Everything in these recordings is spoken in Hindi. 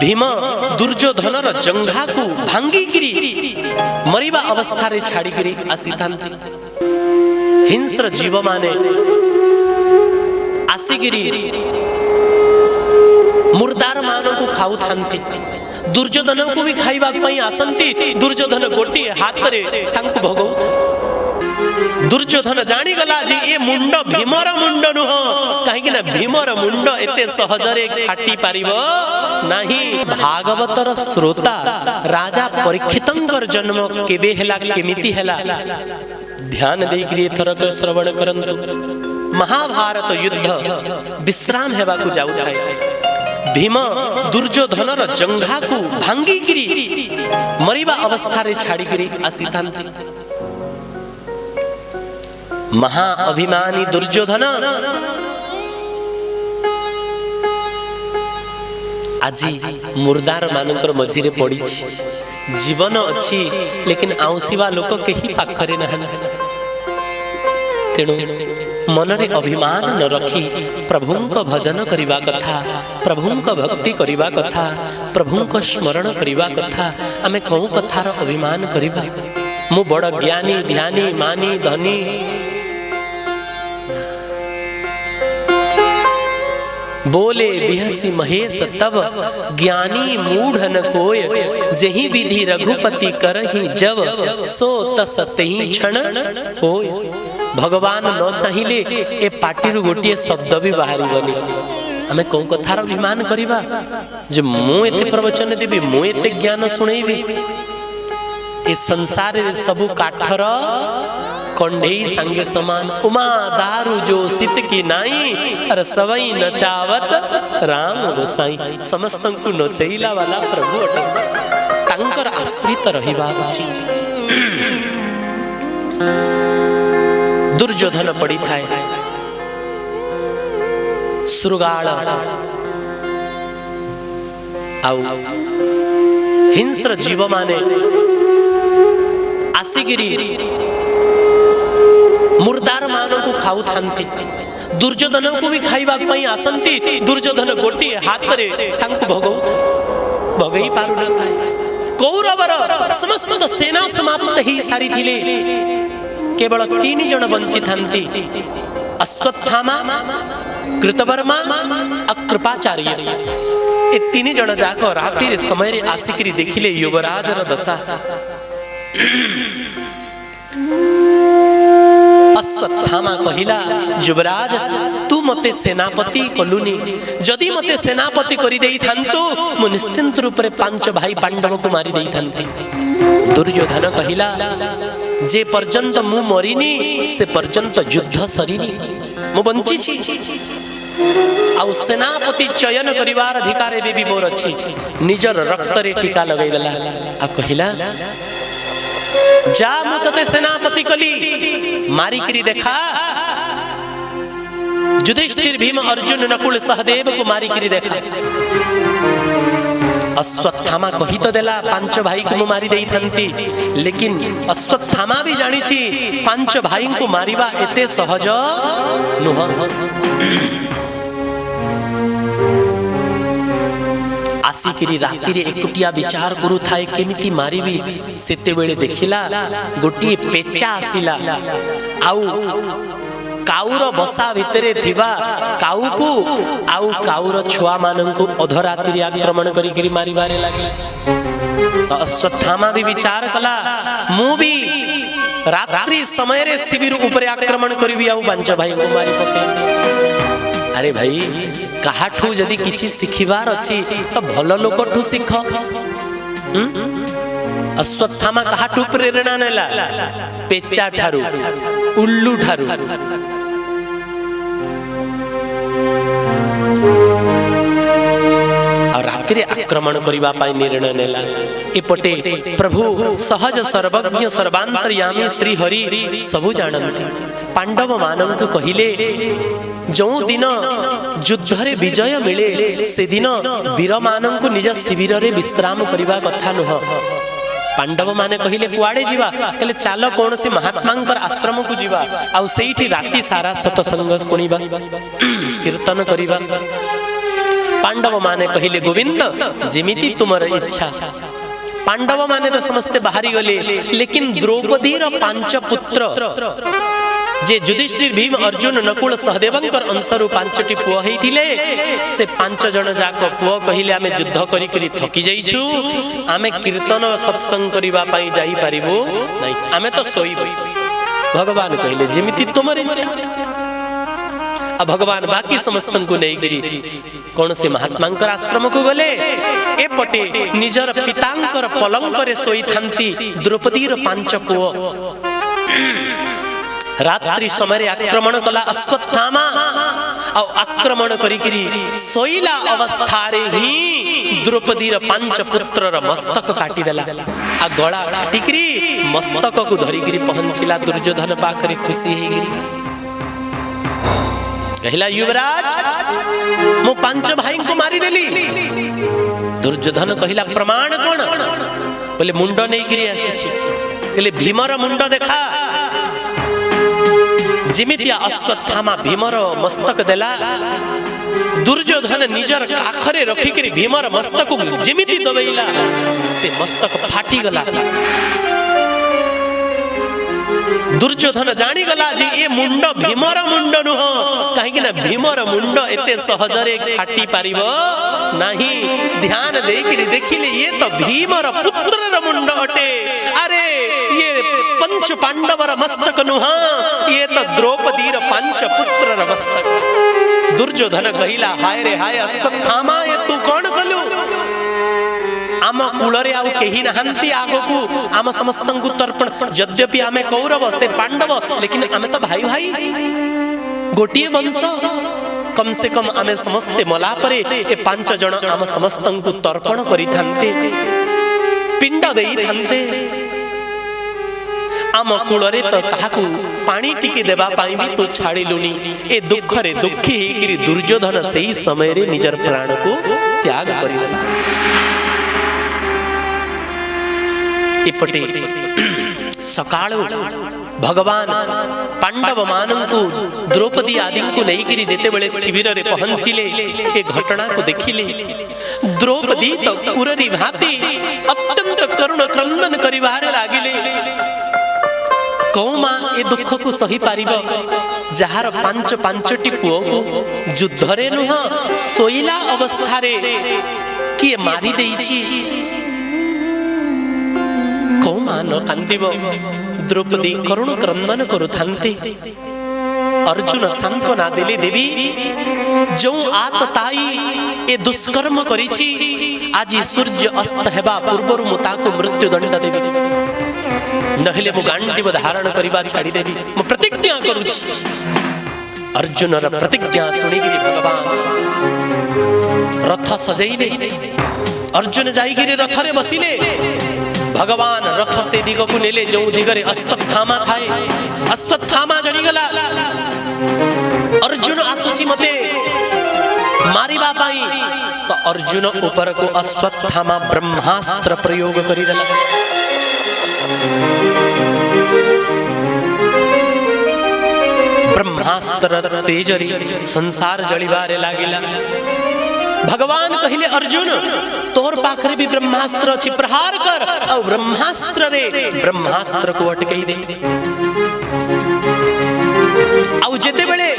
भीम दुर्योधनर जंघा को भांगिकिरी मरिबा अवस्था रे छाड़िकिरी आसी थांती। हिंस्र जीव माने आसिकिरी मुर्दार मानव को खाऊ थांती। दुर्योधन को भी खाइबा पई आसंती। दुर्योधन गोटी हाथ रे तांको भोगौ। दुर्योधन जानी गला जे ए मुंड भीमर मुंड नुह, कहीं ना भीमर मुंड एते सहजरे खाटी पारिबो नाही। भागवतर श्रोता राजा परीक्षितंकर जन्म केबे हेला केमिति हेला ध्यान देकरी थरक श्रवण करंतु। महाभारत युद्ध विश्राम हेबा को जाउ थाए। भीम दुर्योधनर जंघा को भांगिकिरी मरिबा अवस्था रे छाड़िकिरी आसी थांती। महा अभिमानी दुर्योधन आजी मुर्दार मानकर मझिरे पड़ी। जीवन अच्छी लेकिन आउसीवा लोक केही पाखरे नहांती। तेणु मनरे अभिमान न रखी प्रभुंक भजन करिबा कथा, प्रभुंक भक्ति करिबा कथा, प्रभुंक स्मरण करिबा कथा। आमे कौ कथार अभिमान करिबा? मु बड़ ज्ञानी ध्यानी मानी धनी बोले बिहसी महेश तब, ज्ञानी मूढ़ न कोय जही विधि रघुपति करही जब, सो तस तेहि क्षण होय। भगवान न चाहिए ए पार्टी गोटे शब्द भी बाहर बनी। आमे कौ कथार अभिमान करिबा जे मु एते प्रवचन देबी, मु एते ज्ञान सुनैबी? ए संसार रे सबु काठर कंढेई संगे समान। उमा दारू जो सित की नाई, अरे सवई नचावत राम गोसाई। समस्त को नचैला वाला प्रभु अटक, तांकर आश्रित रहिबा उचित। दुर्योधन पड़ी थाए सुरगाल आउ हिंस्र जीव माने आसिगिरी मुर्दार मानव को खाऊ थांती। दुर्योधन को भी खाइबा पई आसंती। दुर्योधन गोटी हाथ रे तांको भोगौ भगई पारु न थाए। कौरवर समस्त सेना समाप्त ही सारी थिले। केवल 3 जन बंची थांती। अश्वत्थामा, कृतवर्मा और कृपाचार्य। ए 3 जन जाक राति समय रे आसिकिरी देखिले युवराजर दशा। अश्वत्थामा कहिला, युवराज तू मते सेनापति कलुनी। जदि मते सेनापति करि देई थांतु मु निश्चिंत रूप रे 5 भाई पांडव को मारी देई थांती। दुर्योधन कहिला, जे पर्यंत मु मरिनी से पर्यंत युद्ध सरिनी। मु बंची छी आउ सेनापति चयन करिवार अधिकार भी मोर अछि। निजर रक्त रे टीका लगाई देला आ कहिला, जा मु तते सेनापति कली मारिकरी देखा। युधिष्ठिर भीम अर्जुन नकुल सहदेव को मारिकरी देखा। अश्वत्थामा कही तो देला 5 भाई को मारी देई थांती। लेकिन अश्वत्थामा भी जानी छी 5 भाई को मारिबा एते सहज नुह। आसिकिरी राति रे एकुटिया विचार करू थाए केमिति मारिबी। सेते बेले देखिला गोटी पेचा आसिला आउ काउर बसा भितरे थिबा काउ को आउ काउर छुआ मानन को अधरात्रि आक्रमण करी करी मारिबारे लागे। तो अश्वत्थामा भी विचार कला, मु भी रात्रि समय रे शिविर ऊपर आक्रमण करबी आउ 5 भाई को मारी पके। अरे भाई काहाठू जदि किछि सिखिबार अछि तो भल लोकठू सिख। अश्वत्थामा काहाठू प्रेरणा नेला? पेचा ठारू, उल्लू ठारू। और रात्रि आक्रमण करिबा पाई निर्णय नेला। एपटे प्रभु सहज सर्वज्ञ सर्वांतर्यामी श्री हरि सबु जानंती। पांडव मानंकु कहिले, जो दिन युद्ध रे विजय मिले से दिन वीर मानंकु निज शिविर रे विश्राम करिबा कथा नुह। पांडव माने कहिले कुआडे जीवा? कहले चाल कोन से महात्मांकर आश्रम को जीवा आउ सेठी राति सारा सतसंग सुनिबा कीर्तन करिबा। पांडव माने कहिले गोविंद जेमिति तुमर इच्छा। पांडव माने तो समस्ते बाहरी गले, लेकिन द्रौपदी रो पांच पुत्र जे युधिष्ठिर भीम अर्जुन नकुल सहदेवंकर अंशरु पांचटी पुओ हेतिले, से पांच जन जाक पुओ कहिले आमे युद्ध करी करी थकी जाइछु, आमे कीर्तन सत्संग करिबा पई जाई परिबो नै, आमे तो सोइबो। भगवान कहिले जेमिति तुमर इच्छा। आ भगवान बाकी समस्त को नहीं गिरी कौन से महात्मांकर आश्रम को गले, एपटे निजर पितांकर पलंकरे सोई थांती द्रौपदीर पांच पुओ। रात्रि समय आक्रमण कला अश्वत्थामा, आ आक्रमण करिकिरी सोइला अवस्था रे ही द्रौपदीर पांच पुत्रर मस्तक काटी देला। आ गळा काटिकिरी मस्तक को धरिकिरी पहुंचिला दुर्योधन पाखरे खुशी हेगिरी। कहला युवराज मो पांच भाई को मारी देली। दुर्योधन कहला प्रमाण कोन? बोले मुंड नहीं गिरी आसी। कहले भीमर मुंड देखा। जिमितिया अश्वत्थामा भीमर मस्तक देला, दुर्योधन निजर काखरे रखिकरी भीमर मस्तक जिमिति दबैला, से मस्तक फाटी गला। दुर्योधन जानी गला जे ए मुंड भीमर मुंड नुह, कहीं ना भीमर मुंड एते सहजरे फाटी पारिबो नाही। ध्यान देकिरी देखिले ये तो भीमर पुत्रर मुंड अटे। अरे ये पंच पांडवर मस्तक नुह, ये तो द्रौपदीर पांच पुत्रर मस्तक। दुर्योधन कहिला हाय रे हाय अश्वत्थामा, ये तू कौन कलु? आम कूलरे आउ केही नहांती आगकू, आम समस्तंकु तर्पण। यद्यपि आमे कौरव से पांडव, लेकिन आमे तो भाई भाई गोटिए वंश। कम से कम आमे समस्ते मला परे ए पांच जन आम समस्तंकु तर्पण करि थांते, पिंड देई थांते। आम कूलरे तो काहाकू पानी टिके देबा पाई भी तो छाड़िलुनी। ए दुख रे दुखी हेकिरी दुर्योधन सेही समय रे निजर प्राण को त्याग करिदेला। इपटे सकाळु भगवान पांडव मानंकु द्रौपदी आदि को नहीं गिरी जेते बेले शिविर रे पहुंचिले, ए घटना को देखिले। द्रौपदी तो कुररी भाती अत्यंत करुण क्रंदन करिवारे लागिले। कौमा ए दुख को सही पारिबो, जहार पांच पांचटी पुओ को युद्ध रे नुह सोइला अवस्था रे किए मारी देइछि। कौमा न कांदिबो। द्रौपदी करुण क्रंदन करुथांती। अर्जुन सांत्वना देले, देवी जो आत ताई ए दुष्कर्म करिछि, आज सूर्य अस्त हेबा पूर्वरु मु ताको मृत्यु दंड देबी, नहेले मु गांडीव धारण करिबा छाड़ी देबी, मु प्रतिज्ञा करूछि। अर्जुनर प्रतिज्ञा सुनिगिरी भगवान रथ सजैले। अर्जुन जाइगिरी रथरे बसिले। भगवान रथ से दिग को नेले जो दिगरे अश्वत्थामा थाए। अश्वत्थामा जणी गला, अर्जुन आसुची मते मारिबा पाई, तो अर्जुन ऊपर को अश्वत्थामा ब्रह्मास्त्र प्रयोग करि देला। ब्रह्मास्त्र तेजरी संसार जळिबारे लागिला। भगवान कहिले अर्जुन तोर पाखरे भी ब्रह्मास्त्र अछि, प्रहार कर। और ब्रह्मास्त्र रे ब्रह्मास्त्र को अटकई दे। आउ जेते बेले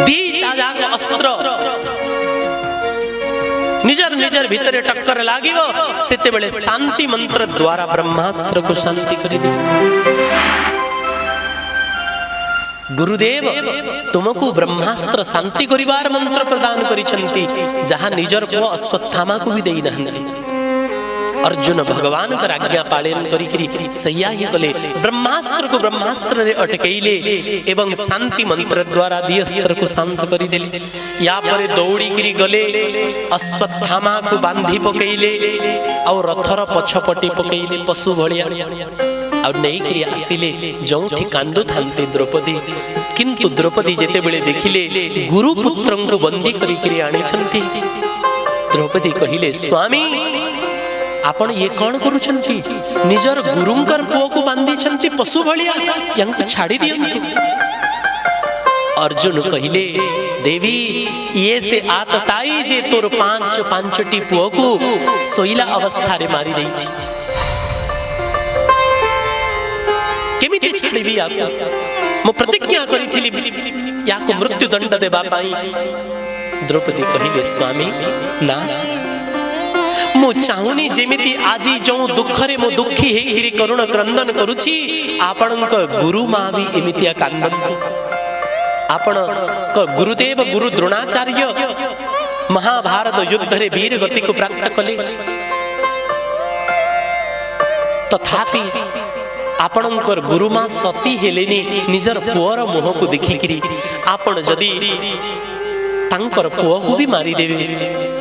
दीटा जाक अस्त्र निजर निजर भीतर टक्कर लागिबो, सेते बेले शांति मंत्र द्वारा ब्रह्मास्त्र को शांति करि दे। गुरुदेव तुमको ब्रह्मास्त्र शांति करिवार मंत्र प्रदान करिसंती, जहां निजर को अश्वत्थामा को भी देई नहंती। अर्जुन भगवान का आज्ञा पालन करिकरी सैया ही कले। ब्रह्मास्त्र को ब्रह्मास्त्र रे अटकैले एवं शांति मंत्र द्वारा दियस्त्र को शांत करि देले। या परे दौड़ी करी गले, अश्वत्थामा को बांधी पकैले और रथर पछपटी पकैले पशु भलिया। और नहीं करी आसिले जोठी कांदु थांते द्रौपदी। किंतु द्रौपदी जेते बेले देखिले गुरु पुत्रं को बंदी करी करी आनी छंती। द्रौपदी कहिले स्वामी आपण ये कौन करूछंती? निजर गुरुंकर पुओ को बांधी छंती पशु भलिया, यांको छाड़ी दियंती। अर्जुन कहिले देवी ये से आतताई जे तोर पांच पांचटी पुओ को सोइला अवस्था रे मारी देई छी केमिति छाड़बी याको मो प्रतिज्ञा करिथिली याको मृत्यु दंड देबा पाई। द्रौपदी कहिले स्वामी ना मु चाहुनी जेमिति आजी जो दुखरे मो दुखी हेई करुण क्रंदन करूची आपणक गुरु मा भी एमितिया कांदंती। आपण गुरुदेव गुरु द्रोणाचार्य महाभारत युद्ध रे वीर गति को प्राप्त कले तथापि आपणकर गुरुमा सती हेलेनी निजर पुअर मुह को देखिकिरी आपण जदी तांकर पुओ को भी मारी देवे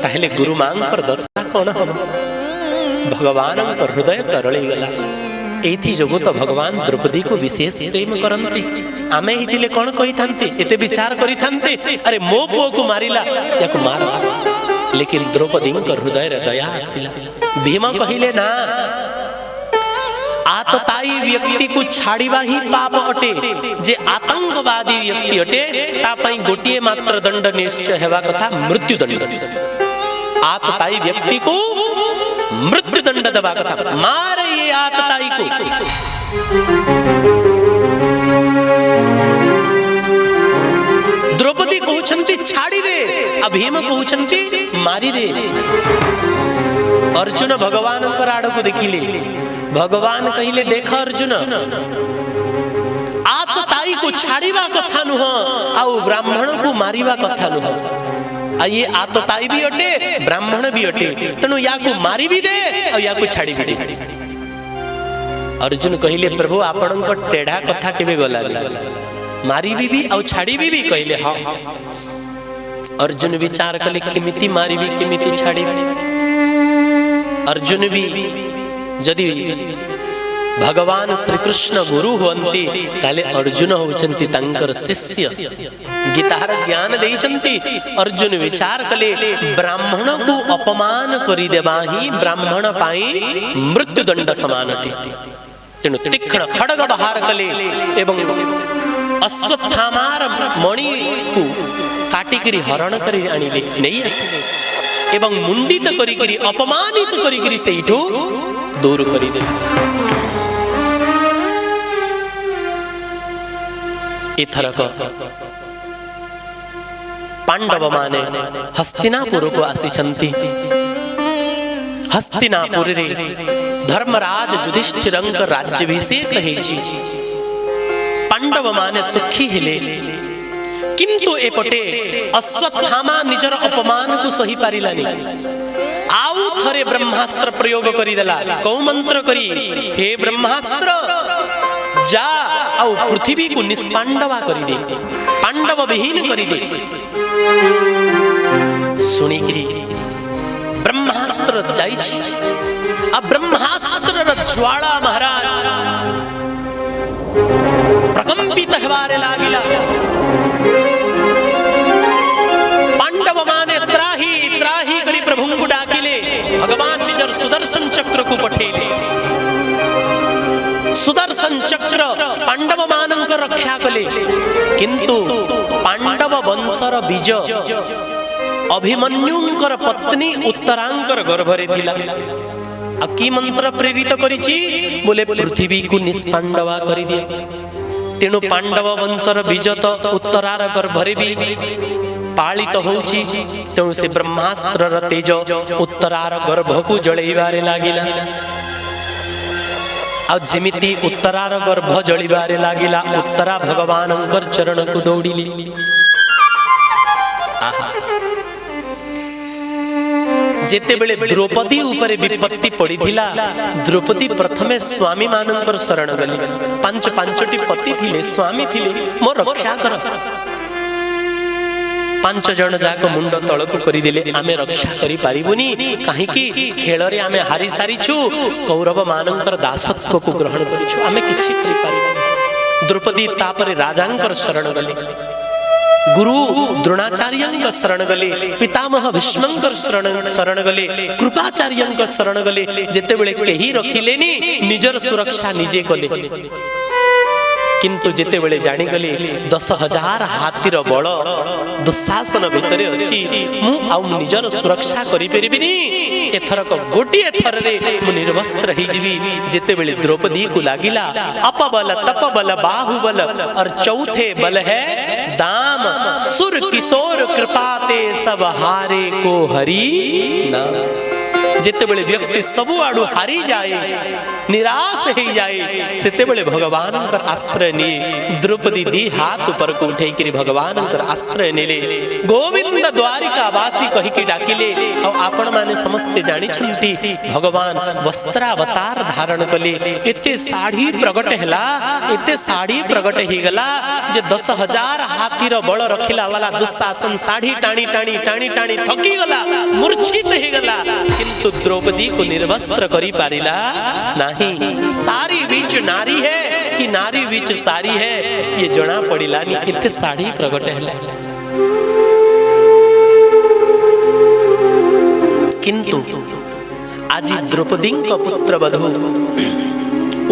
ताहेले गुरु मांकर दशा कोन हम। भगवानंकर हृदय तरळी गला एथि जोगु तो भगवान द्रौपदी को विशेष प्रेम करंते। आमे हिथिले कोन कहि थांते एते विचार करि थांते अरे मो पुओ को मारिला याको मार लेकिन द्रौपदी को हृदय रे दया आसिला। भीम कहिले ना आतताई व्यक्ति को छाड़ीबा ही पाप अटे जे आतंकवादी व्यक्ति अटे ता पई गोटिए मात्र दंड निश्चय हेबा कथा मृत्यु दंड। आतताई व्यक्ति को मृत्यु दंड देबा कथा मारे ये आतताई को। द्रौपदी कहउछंती छाड़ी दे भीम कहउछंती मारी दे। अर्जुन भगवान को आड़ को देखिले भगवान कहिले देख अर्जुन आतताई को छाड़ीबा कथा नुह आउ ब्राह्मण को मारिबा कथा नुह। आ ये आतताई भी अटे ब्राह्मण भी अटे तेणु या को मारी भी दे और या को छाड़ी भी दे। अर्जुन कहिले प्रभु आपन को टेढ़ा कथा केबे गला मारी भी और छाड़ी भी कहिले हां। अर्जुन विचार कले केमिति मारी भी केमिति छाड़ी। अर्जुन भी जदि भगवान श्री कृष्ण गुरु होंती ताले अर्जुन होचंती तांकर शिष्य गीतार ज्ञान देइचंती। अर्जुन विचार कले ब्राह्मण को अपमान करि देबा ही ब्राह्मण पाई मृत्यु दंड समान अटे। तेणु तीक्ष्ण खड्ग बाहर कले एवं अश्वत्थामार मणि को काटिकरी हरण करी आनिले नहीं आसिले एवं मुंडित करी अपमानित करी सेठू दूर करी दे। इथरक पांडव माने हस्तिनापुर को आसीचंती। हस्तिनापुर रे धर्मराज युधिष्ठिरंक राज्याभिषेक हेछि। पांडव माने सुखी हेले किंतु एपटे अश्वत्थामा निजर अपमान को सही पारिलानी। आउ थरे ब्रह्मास्त्र प्रयोग करी देला कौ मंत्र करी हे ब्रह्मास्त्र जा आउ पृथ्वी को निष्पांडवा करी दे पांडव विहीन करी दे। सुनिकरी ब्रह्मास्त्र जाइछि आ ब्रह्मास्त्र र ज्वाला महाराज प्रकंपित हेबारे लागिला। पांडव माने त्राही त्राही करी प्रभु को डाकिले भगवान निजर सुदर्शन चक्र को पठेले। सुदर्शन चक्र पांडव मानंक रक्षा कले किंतु पांडव वंशर बीज अभिमन्युंकर पत्नी उत्तरांकर गर्भरे थिला। अब की मंत्र प्रेरित करिछि बोले पृथ्वी को निष्पांडवा करि दिया। तेणु पांडव वंशर बीज तो उत्तरार गर्भरे भी पालित होउछि। तेणु से ब्रह्मास्त्र तेज उत्तरार गर्भ को जळैबारे लागिला। आ जिमिति उत्तरार गर्भ जळिबारे लागिला उत्तरा भगवानंकर चरण को दौड़िली। जेते बेले द्रौपदी ऊपर विपत्ति पड़ी थिला द्रौपदी प्रथमे स्वामी मानंकर शरण गली। पांच पांचटी पति थिले स्वामी थिले मो रक्षा कर। पांच जन जाक मुंड तळक करि देले आमे रक्षा करि पारिबुनी काहे कि खेल रे आमे हारि सारिछु कौरव मानंकर दासत्व को ग्रहण करिछु आमे किछि करि पारिबुनी। द्रौपदी तापरे राजांकर शरण गली गुरु द्रोणाचार्यंक शरण गले पितामह भीष्मंकर शरण गले कृपाचार्यंक शरण गले। जेते बेले केही रखिलेनी निजर सुरक्षा निजे कले किंतु जेतेबेले जानिगले 10,000 हाथीर बल दुशासन भितरे अछि मु आउ निजर सुरक्षा करि परिबिनी एथरक गोटी एथररे मु निर्वस्त्र ही जीवी। जेतेबेले द्रौपदी को लागिला अपबल तपबल बाहुबल और चौथे बल है दाम सुर किशोर कृपाते सब हारे को हरि नाम। जेतेबेले व्यक्ति सबु आडू हारी जाए निराश हो जाए सेतेबेले भगवान कर आश्रय ने द्रौपदी दी हाथ ऊपर को उठे कि भगवान कर आश्रय नेले गोविंद द्वारिका वासी कहि कि डाकिले। और आपण माने समस्ते जानि छंती भगवान वस्त्रावतार धारण कले एते साड़ी प्रगट हैला एते साड़ी प्रगट ही गला जे 10,000 हाथीर बल रखिला वाला दुशासन साड़ी टाणी टाणी टाणी टाणी थकी गला मूर्छित ही गला किंतु द्रौपदी को निर्वस्त्र करी पारिला नहीं। सारी बीच नारी है कि नारी बीच सारी है ये जना पड़िला नी इतने साड़ी प्रगट है। किंतु आज द्रौपदी का पुत्र वधू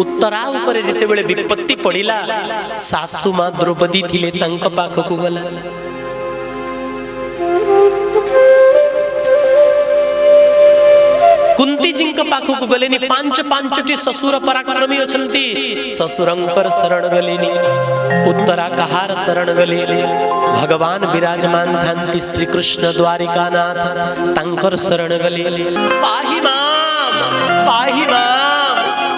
उत्तरा ऊपर जेतेबेले विपत्ति पड़िला सासु मां द्रौपदी थिले तांक पाखकु गला। कुंती जी पाखक गलेनी पांच पांचटी ससुर पराक्रमी अछंती ससुरंकर शरण गलेनी उत्तरा कहार शरण गले भगवान विराजमान थांती श्री कृष्ण द्वारिकानाथ तांकर शरण गले पाहि माम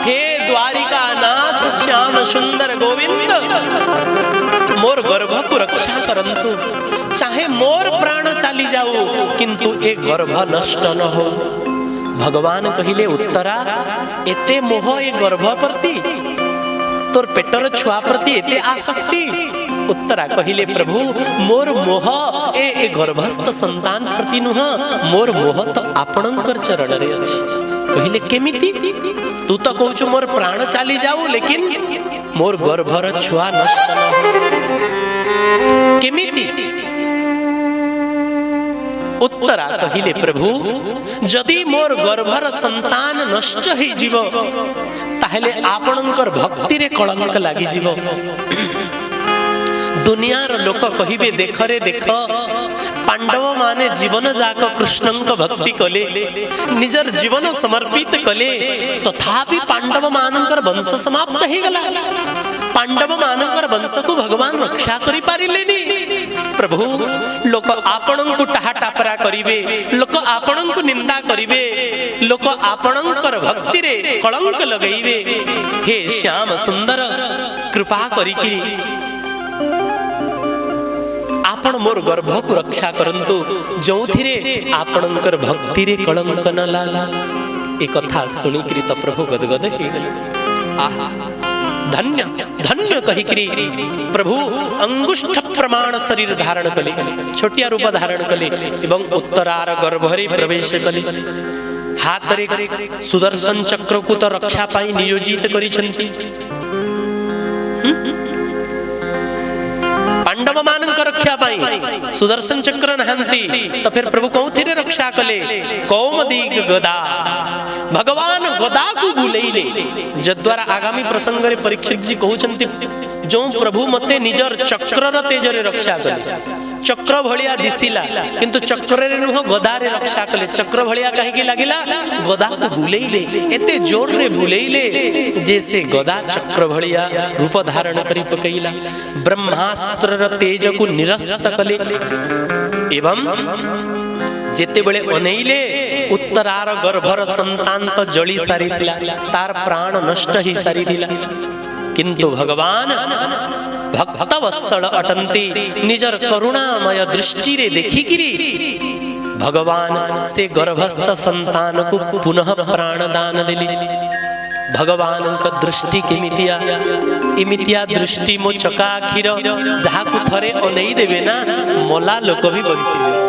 हे द्वारिकानाथ श्याम सुंदर गोविंद मोर गर्भ को रक्षा करंतु चाहे मोर प्राण चाली जाऊ किंतु ए गर्भ नष्ट न हो। भगवान कहिले उत्तरा एते मोह ए गर्भ प्रति तोर पेटर छुआ प्रति एते आसक्ति। उत्तरा कहिले प्रभु मोर मोह ए गर्भस्थ संतान प्रति नुह मोर मोह तो आपणकर चरण रे अछि। कहिले केमिति तू तो कहू मोर प्राण चाली जाऊ लेकिन मोर गर्भर छुआ नष्ट न हो केमिति। उत्तरा कहिले प्रभु जदि मोर गर्भर संतान नष्ट हो जीव ताहले आपणकर भक्ति रे कलंक लागी जीव। दुनियार लोक कहिबे देख रे देख पांडव माने जीवन जाक कृष्णंक भक्ति कले निजर जीवन समर्पित कले तथापि पांडव मानकर वंश समाप्त हो गला। पांडव मानकर वंश को भगवान रक्षा करि पारिलेनी। प्रभु लोक आपणंकु टाहा टापरा करिवे लोक आपणंकु निंदा करिवे लोक आपणंकर भक्ति रे कलंक लगैवे। हे श्याम सुंदर कृपा करिकि आपण मोर गर्भ को रक्षा करंतु जोथिरे आपणंकर भक्ति रे कलंक न लाला। ए कथा सुनी करी तो प्रभु गदगद हे गले आहा धन्य धन्य कहि करी प्रभु अंगुष्ठ प्रमाण शरीर धारण कले छोटिया रूप धारण कले एवं उत्तरार गर्भरे प्रवेश कले। हाथ रे सुदर्शन चक्र को तो रक्षा पाई नियोजित करिसंती। पांडव मानक रक्षा पाई सुदर्शन चक्र नहंती तो फिर प्रभु कौथिरे रक्षा कले कौमदी गदा भगवान गदा को बुलेइले जद्वारा आगामी प्रसंग रे परीक्षित जी कहउचंती जो प्रभु मते निजर चक्र र तेज रे रक्षा कले चक्र भलिया दिसिला किंतु चक्र रे नुह गदा रे रक्षा कले। चक्र भलिया कहि के लागिला गदा को बुलेइले एते जोर रे बुलेइले जैसे गदा चक्र भलिया रूप धारण करि पकैला। ब्रह्मास्त्र र तेज को निरस्त कले एवं जेते बेले अनेइले उत्तरार गर्भर संतान तो जली सारी थिला तार प्राण नष्ट ही सारी थिला किंतु भगवान भक्त वत्सल अटंती निजर करुणामय दृष्टि रे देखिकिरी भगवान से गर्भस्थ संतान को पुनः प्राण दान देली। भगवान का दृष्टि केमितिया इमितिया दृष्टि मो चका आखिर जहा को थरे अनेई देबे ना मला लोक भी बंचिबे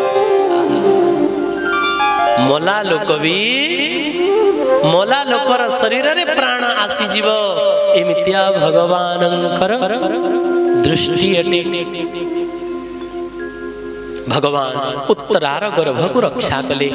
मला लोकर शरीर रे प्राण आसी जीव एमितिया भगवानंकर दृष्टि अटे। भगवान उत्तरार गर्भ को रक्षा कले